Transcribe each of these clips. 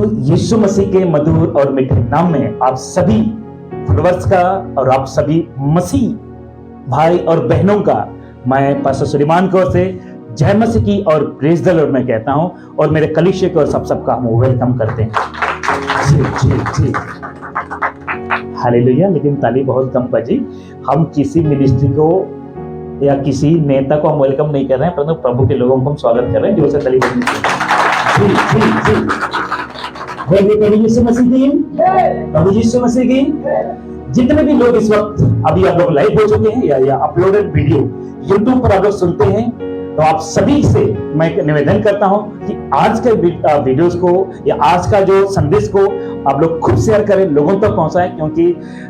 प्रभु यीशु मसीह के मधुर और मीठे नाम में आप सभी फॉलोअर्स का और आप सभी मसीह भाई और बहनों का मैं पास्टर सुलेमान की ओर से जय मसीह की और प्रेज द लॉर्ड मैं कहता हूं, और मेरे कलीसिया को और सबका हम वेलकम करते हैं। जी जी जी, हालेलुया। लेकिन ताली बहुत कम बजी। हम किसी मिनिस्ट्री को या किसी नेता को हम वेलकम नहीं कर रहे हैं, परंतु प्रभु के लोगों को हम स्वागत कर रहे हैं जो से ताली बजनी चाहिए। जी जी जी, प्रभु यीशु मसीह की, प्रभु यीशु मसीह की। जितने भी लोग इस वक्त अभी आप लोग लाइव हो चुके हैं या अपलोडेड वीडियो यूट्यूब पर आप लोग सुनते हैं, तो आप सभी से मैं निवेदन करता हूं कि आज के वीडियोस को या आज का जो संदेश को आप लोग खुद शेयर करें, लोगों तक पहुंचाएं, क्योंकि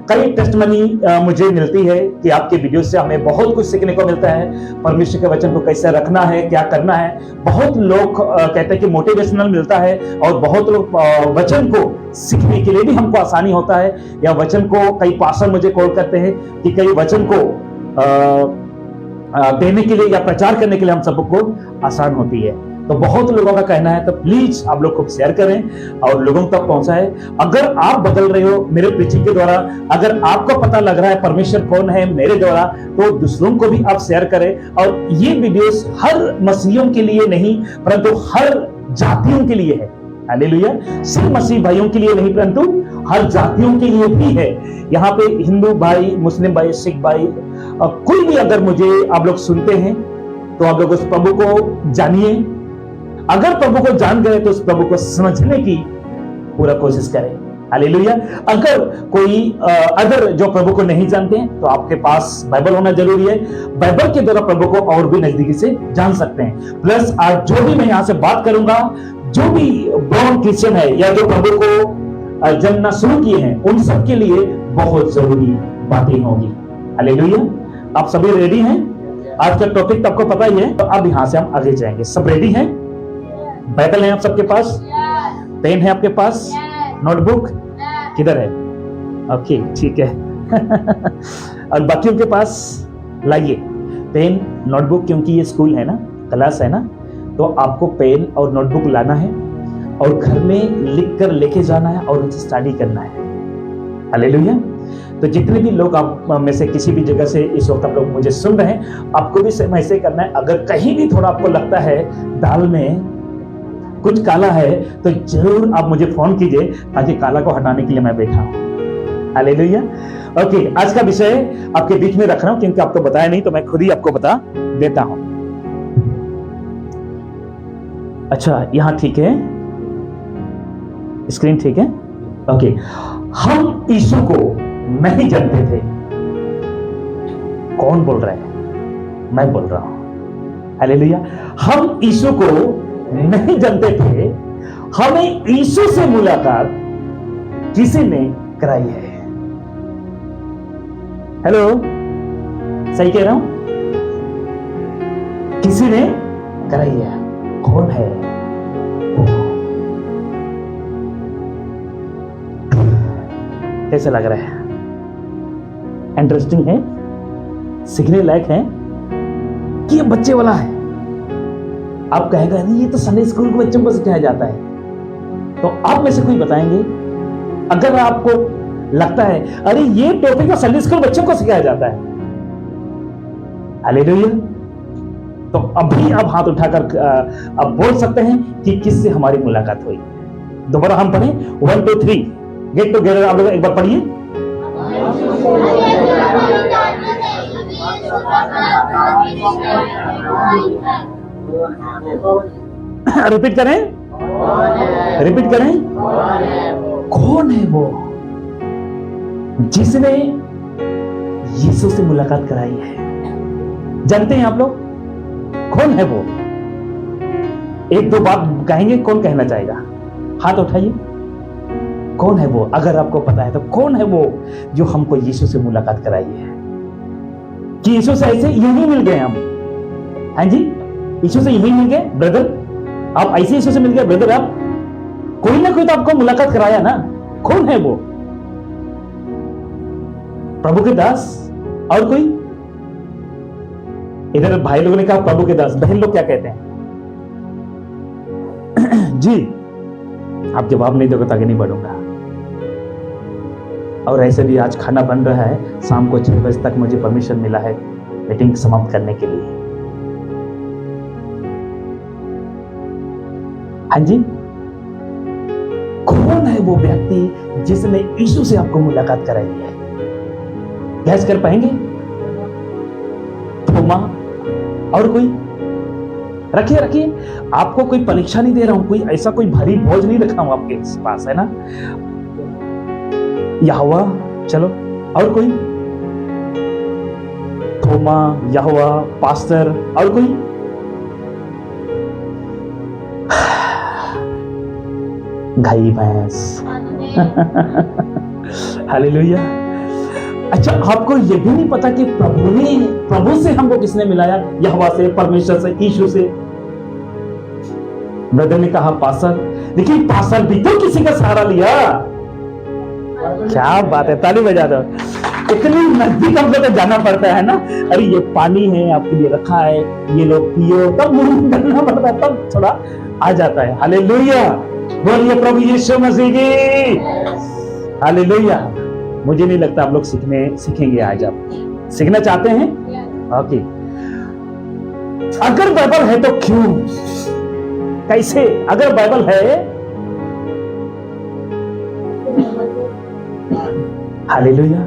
कई टेस्टमनी मुझे मिलती है कि आपके वीडियो से हमें बहुत कुछ सीखने को मिलता है। परमेश्वर के वचन को कैसे रखना है, क्या करना है। बहुत लोग कहते हैं कि मोटिवेशनल मिलता है, और बहुत लोग वचन को सीखने के लिए भी हमको आसानी होता है, या वचन को कई पास्टर मुझे कॉल करते हैं कि कई वचन को देने के लिए या प्रचार करने के लिए हम सबको आसान होती है। तो बहुत लोगों का कहना है, तो प्लीज आप लोग खूब शेयर करें और लोगों तक पहुंचाएं। अगर आप बदल रहे हो मेरे प्रीचिंग के द्वारा, अगर आपको पता लग रहा है परमेश्वर कौन है मेरे द्वारा, तो दूसरों को भी आप शेयर करें। और ये वीडियोस हर मसीहियों के लिए नहीं, परंतु हर जातियों के लिए है। हालेलुया। सिर्फ मसीह भाइयों के लिए नहीं, परंतु हर जातियों के लिए भी है। यहाँ पे हिंदू भाई, मुस्लिम भाई, सिख भाई, कोई भी अगर मुझे आप लोग सुनते हैं तो आप लोग उस प्रभु को जानिए। अगर प्रभु को जान गए तो उस प्रभु को समझने की पूरा कोशिश करें। हालेलुया। अगर कोई अगर जो प्रभु को नहीं जानते हैं तो आपके पास बाइबल होना जरूरी है। बाइबल के द्वारा प्रभु को और भी नजदीकी से जान सकते हैं। प्लस आज जो भी मैं यहाँ से बात करूंगा, जो भी बॉर्न क्रिश्चियन है या जो प्रभु को जानना शुरू किए हैं, उन सब के लिए बहुत जरूरी बातें होंगी। हालेलुया। आप सभी रेडी हैं? आज का टॉपिक तो आपको पता ही है, तो अब यहाँ से हम आगे जाएंगे। सब रेडी हैं? बाइबल है आप सबके पास? पेन है आपके पास? नोटबुक किधर है? ओके, ठीक है। और बाकियों के पास लाइए पेन नोटबुक, क्योंकि ये स्कूल है ना, क्लास है ना, तो आपको पेन और नोटबुक लाना है और घर में लिख कर लेके जाना है और उसे स्टडी करना है। हालेलुया। तो जितने भी लोग आप में से किसी भी जगह से इस वक्त आप लोग मुझे सुन रहे हैं, आपको भी सेम ऐसे करना है। अगर कहीं भी थोड़ा आपको लगता है दाल में कुछ काला है, तो जरूर आप मुझे फोन कीजिए, ताकि काला को हटाने के लिए मैं बैठा हूं। हालेलुया। ओके, आज का विषय आपके बीच में रख रहा हूं, क्योंकि आपको बताया नहीं तो मैं खुद ही आपको बता देता हूं। अच्छा, यहां ठीक है, स्क्रीन ठीक है। ओके, हम यीशु को नहीं जानते थे। कौन बोल रहा है? मैं बोल रहा हूं। हालेलुया। हम यीशु को नहीं जानते थे, हमें यीशु से मुलाकात किसी ने कराई है। हेलो, सही कह रहा हूं? किसी ने कराई है। कौन है वो? कैसे लग रहा है? इंटरेस्टिंग है? सीखने लायक है कि ये बच्चे वाला है? आप कहेगा नहीं, ये तो संडे स्कूल के बच्चों को सिखाया जाता है। तो आप में से कोई बताएंगे, अगर आपको लगता है अरे ये टॉपिक तो संडे स्कूल बच्चों को सिखाया जाता है। हालेलुया। तो अभी आप हाथ उठाकर अब बोल सकते हैं कि किससे हमारी मुलाकात हुई। दोबारा हम पढ़ें, 1 2 3 गेट टुगेदर। आप लोग एक बार पढ़िए। रिपीट करें, रिपीट करें। कौन है वो जिसने यीशु से मुलाकात कराई है? जानते हैं आप लोग कौन है वो? एक दो बात कहेंगे, कौन कहना चाहेगा? हाथ उठाइए। कौन है वो? अगर आपको पता है तो कौन है वो जो हमको यीशु से मुलाकात कराई है? कि यीशु से ऐसे यूं ही मिल गए हम? हाँ जी, यीशु से यूं ही मिल गए ब्रदर? आप ऐसे यीशु से मिल गए ब्रदर? आप कोई ना कोई तो आपको मुलाकात कराया ना। कौन है वो? प्रभु के दास? और कोई? इधर भाई लोगों ने कहा प्रभु के दास, बहन लोग क्या कहते हैं? जी, आप जवाब नहीं दोगे तो आगे नहीं बढ़ूंगा। और ऐसे भी आज खाना बन रहा है, शाम को 6 बजे तक मुझे परमिशन मिला है मीटिंग समाप्त करने के लिए। हाँ जी, कौन है वो व्यक्ति जिसने यीशु से आपको मुलाकात कराई है? गैस कर पाएंगे? थोमा और कोई? रखिए, आपको कोई परीक्षा नहीं दे रहा हूं, कोई ऐसा कोई भारी बोझ नहीं रखा हूं आपके पास, है ना? यहोवा, चलो और कोई? थोमा, यहोवा, पास्टर और कोई? गाय भैंस। हालेलुया। अच्छा, आपको ये भी नहीं पता कि प्रभु से हमको किसने मिलाया? यहोवा से, परमेश्वर से, यीशु से। ब्रदर ने कहा पास्टर, लेकिन पास्टर भी तो किसी का सहारा लिया। क्या बात है, ताली बजा दो। इतनी नजदीक हमको तो जाना पड़ता है ना। अरे ये पानी है, आपके लिए रखा है, ये लोग पियो, तब मुंह करना पड़ता है, तब थोड़ा आ जाता है। हालेलुया, बोलिए प्रभु यीशु मसीह की। हालेलुया। मुझे नहीं लगता आप लोग सीखेंगे आज। आप सीखना चाहते हैं? ओके। अगर बाइबल है तो क्यों, कैसे? अगर बाइबल है, हालेलुया,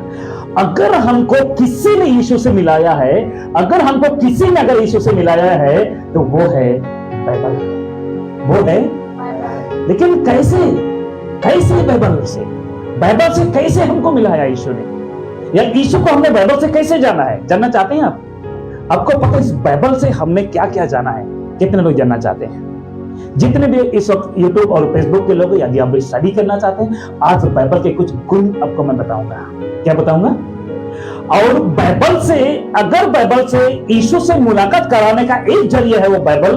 अगर हमको किसी ने यीशु से मिलाया है, अगर हमको किसी ने अगर यीशु से मिलाया है, तो वो है बाइबल, वो है। लेकिन कैसे बाइबल से कैसे हमको मिलाया यीशु ने, या यीशु को हमने बाइबल से कैसे जाना है? जानना चाहते हैं आप? आपको पता है इस बाइबल से हमने क्या क्या जाना है? कितने लोग जानना चाहते हैं? जितने भी इस वक्त यूट्यूब और फेसबुक के लोग, यदि आप स्टडी करना चाहते हैं, आज बाइबल के कुछ गुण आपको मैं बताऊंगा। क्या बताऊंगा? और अगर बाइबल से यीशु से मुलाकात कराने का एक जरिया है वो बाइबल,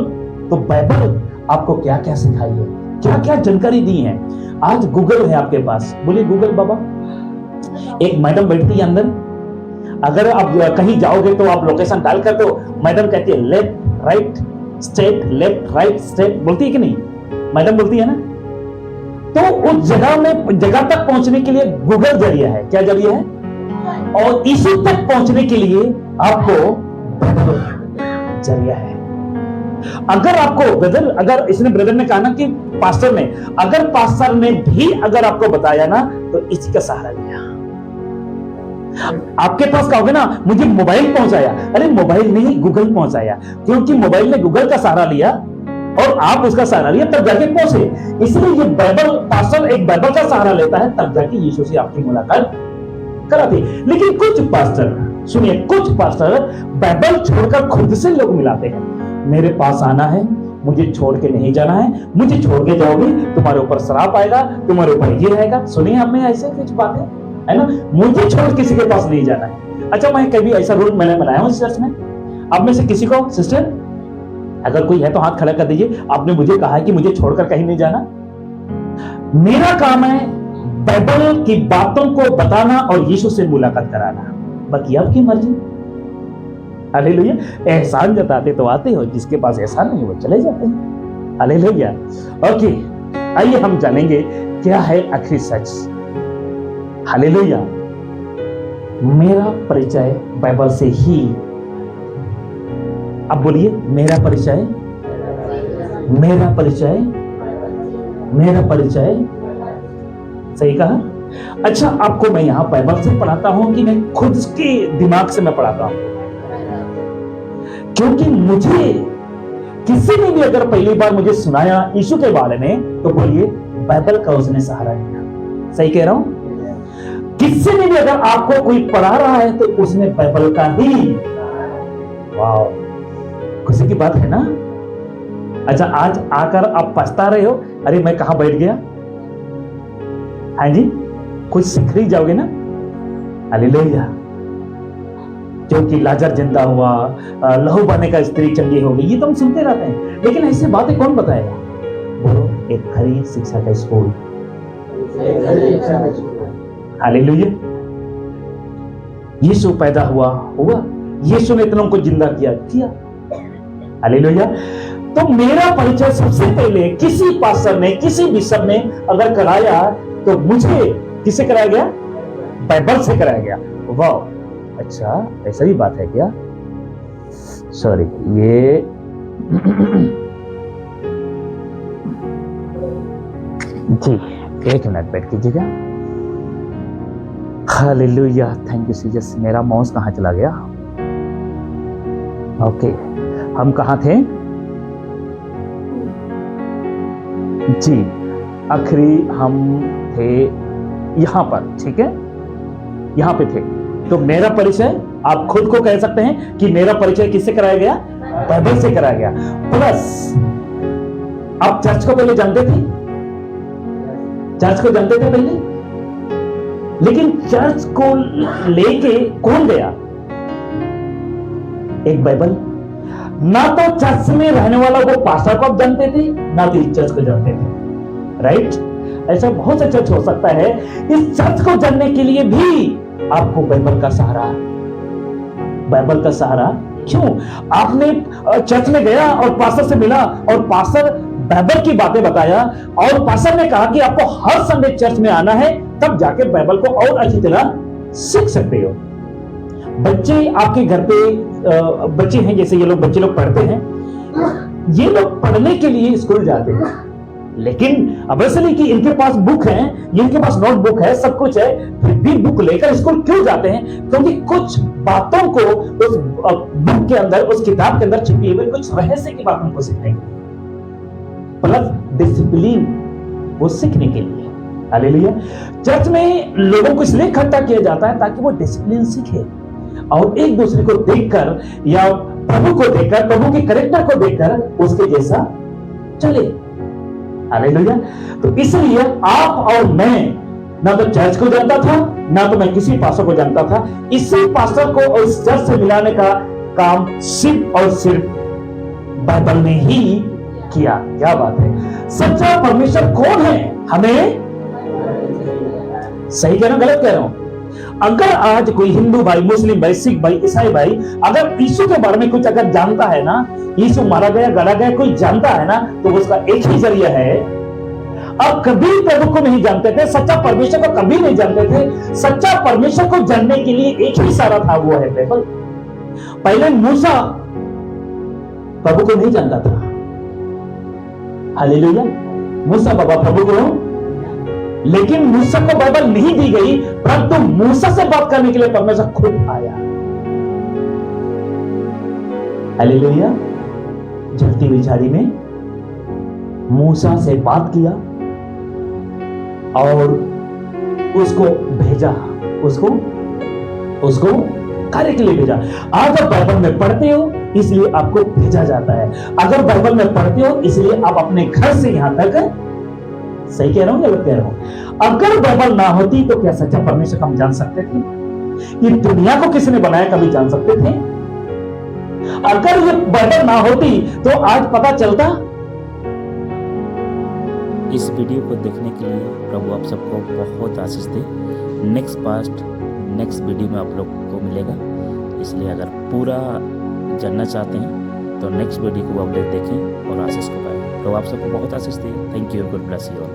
तो बाइबल आपको क्या क्या सिखाई है, क्या क्या जानकारी दी है। आज गूगल है आपके पास, बोलिए गूगल बाबा। एक मैडम बैठती है अंदर, अगर आप कहीं जाओगे तो आप लोकेशन डाल कर दो, मैडम कहती है left right straight, left right straight, बोलती है कि नहीं? मैडम बोलती है ना। तो उस जगह तक पहुंचने के लिए गूगल जरिया है। क्या जरिया है? और यीशु तक पहुंचने के लिए आपको जरिया है। अगर इसने ब्रदर ने कहा ना कि पास्टर ने भी अगर आपको बताया ना, तो इसी का सहारा लिया। आपके पास कहोगे ना मुझे मोबाइल पहुंचाया, अरे मोबाइल नहीं, गूगल पहुंचाया, क्योंकि मोबाइल ने गूगल का सहारा लिया और आप उसका सहारा लिया, तब जाके पहुंचे। इसलिए ये पास्टर एक बाइबल का सहारा लेता है, तब जाके यीशु से आपकी मुलाकात कराते। लेकिन कुछ पास्टर बाइबल छोड़कर खुद से लोग मिलाते हैं। मेरे पास आना है, मुझे छोड़ के नहीं जाना है, मुझे छोड़ के जाओगे तुम्हारे ऊपर श्राप आएगा, तुम्हारे ऊपर ये रहेगा। सुनिए आपने ऐसे कुछ बातें, है ना? मुझे छोड़ किसी के पास नहीं जाना है। अच्छा, मैं कभी ऐसा रूल मैंने बनाया हूं इस चर्च में? आप में से किसी को, सिस्टर अगर कोई है तो हाथ खड़ा कर दीजिए। आपने मुझे कहा है कि मुझे छोड़कर कहीं नहीं जाना। मेरा काम है बाइबल की बातों को बताना और यीशु से मुलाकात कराना, बाकी आपकी मर्जी। हालेलुया। एहसान जताते तो आते हो, जिसके पास एहसान नहीं वो चले जाते हैं। हालेलुया। ओके, आइए हम जानेंगे क्या है आखिरी सच। हालेलुया। मेरा परिचय बाइबल से ही। अब बोलिए, मेरा परिचय सही कहा? अच्छा, आपको मैं यहां बाइबल से पढ़ाता हूं कि मैं खुद के दिमाग से मैं पढ़ाता हूं? क्योंकि मुझे किसी ने भी अगर पहली बार मुझे सुनाया यीशु के बारे में, तो बोलिए बाइबल का उसने सहारा लिया। सही कह रहा हूं? किसी ने भी अगर आपको कोई पढ़ा रहा है तो उसने बाइबल का ही। वाह, खुशी की बात है ना? अच्छा, आज आकर आप पछता रहे हो, अरे मैं कहां बैठ गया। हाँ जी, कुछ सीख ही जाओगे ना। हालेलुया। क्योंकि लाजर जिंदा हुआ, लहू बहने का स्त्री चंगी हो गई, ये तो हम सुनते रहते हैं, लेकिन ऐसी बातें कौन बताएगा? बोलो, एक खरी शिक्षा का स्कूल। हालेलुया। यीशु पैदा हुआ, यीशु ने इतनों को जिंदा किया। हालेलुया। तो मेरा परिचय सबसे पहले किसी पास्टर ने, किसी बिशप ने अगर कराया तो मुझे किससे कराया गया? बाइबल से कराया गया। वाह, अच्छा ऐसा ही बात है क्या? सॉरी, ये जी, एक मिनट बैठ कीजिएगा। Hallelujah, thank you Jesus. मेरा माउस कहाँ चला गया? ओके, हम कहाँ थे? जी, आखिरी हम थे यहां पर, ठीक है, यहां पे थे। तो मेरा परिचय, आप खुद को कह सकते हैं कि मेरा परिचय किससे कराया गया? बाइबल से कराया गया। प्लस आप चर्च को पहले जानते थे? चर्च को जानते थे पहले? लेकिन चर्च को लेके कौन गया? एक बाइबल। ना तो चर्च में रहने वाला वो पास्टर को आप जानते थे, ना तो इस चर्च को जानते थे, राइट? ऐसा बहुत से चर्च हो सकता है। इस चर्च को जानने के लिए भी आपको बाइबल का सहारा, बाइबल का सहारा। क्यों? आपने चर्च में गया और पास्टर से मिला और पास्टर बाइबल की बातें बताया और पास्टर ने कहा कि आपको हर संडे चर्च में आना है, तब जाके बाइबल को और अच्छी तरह सीख सकते हो। बच्चे आपके घर पे बच्चे हैं, जैसे ये लोग बच्चे लोग पढ़ते हैं, ये लोग पढ़ने के लिए स्कूल जाते हैं, लेकिन अब ऐसा नहीं कि इनके पास बुक है, इनके पास नोटबुक है, सब कुछ है, फिर भी बुक लेकर स्कूल क्यों जाते हैं? क्योंकि कुछ बातों को उस बुक के अंदर, उस किताब के अंदर छिपी हुई कुछ रहस्य की बातों को सीखने के लिए, प्लस डिसिप्लिन वो सीखने के लिए। हालेलुया। चर्च में लोगों को इसलिए इकट्ठा किया जाता है ताकि वो डिसिप्लिन सीखे और एक दूसरे को देखकर या प्रभु को देखकर, प्रभु के कैरेक्टर को देखकर उसके जैसा चले। हालेलुया। तो इसलिए आप और मैं ना तो चर्च को जानता था, ना तो मैं किसी पास्टर को जानता था। इसी पास्टर को और इस चर्च से मिलाने का काम सिर्फ और सिर्फ बाइबल ने ही किया। क्या बात है! सच्चा परमेश्वर कौन है? हमें सही कह रहा हूं, गलत कह रहा हूं? अगर आज कोई हिंदू भाई, मुस्लिम भाई, सिख भाई, ईसाई भाई अगर यीशु के बारे में कुछ अगर जानता है ना, यीशु मारा गया, गड़ा गया, कोई जानता है ना, तो उसका एक ही जरिया है। अब कभी प्रभु को नहीं जानते थे, सच्चा परमेश्वर को कभी नहीं जानते थे। सच्चा परमेश्वर को जानने के लिए एक ही सारा था, वो है बाइबल। पहले मूसा प्रभु को नहीं जानता था। हालेलुया। मूसा बाबा प्रभु को, लेकिन मूसा को बाइबल नहीं दी गई, परंतु मूसा से बात करने के लिए परमेश्वर खुद आया। हालेलुया। जलती हुई झाड़ी में मूसा से बात किया और उसको भेजा, उसको कार्य के लिए भेजा। आज आप बाइबल में पढ़ते हो इसलिए आपको भेजा जाता है। अगर बाइबल में पढ़ते हो इसलिए आप अपने घर से यहां तक, सही कह रहा हूं, गलत कह रहा हूं? अगर बाइबल ना होती तो क्या सच्चा परमेश्वर हम जान सकते थे? ये दुनिया को किसने बनाया कभी जान सकते थे? अगर ये बाइबल ना होती तो आज पता चलता। इस वीडियो को देखने के लिए प्रभु आप सबको बहुत आशीष दे। नेक्स्ट वीडियो में आप लोग को मिलेगा, इसलिए अगर पूरा जानना चाहते हैं तो नेक्स्ट वीडियो को आप लोग देखें और आशीष को पाएं। तो आप सबको बहुत आशीष दे। Thank you, God bless you all.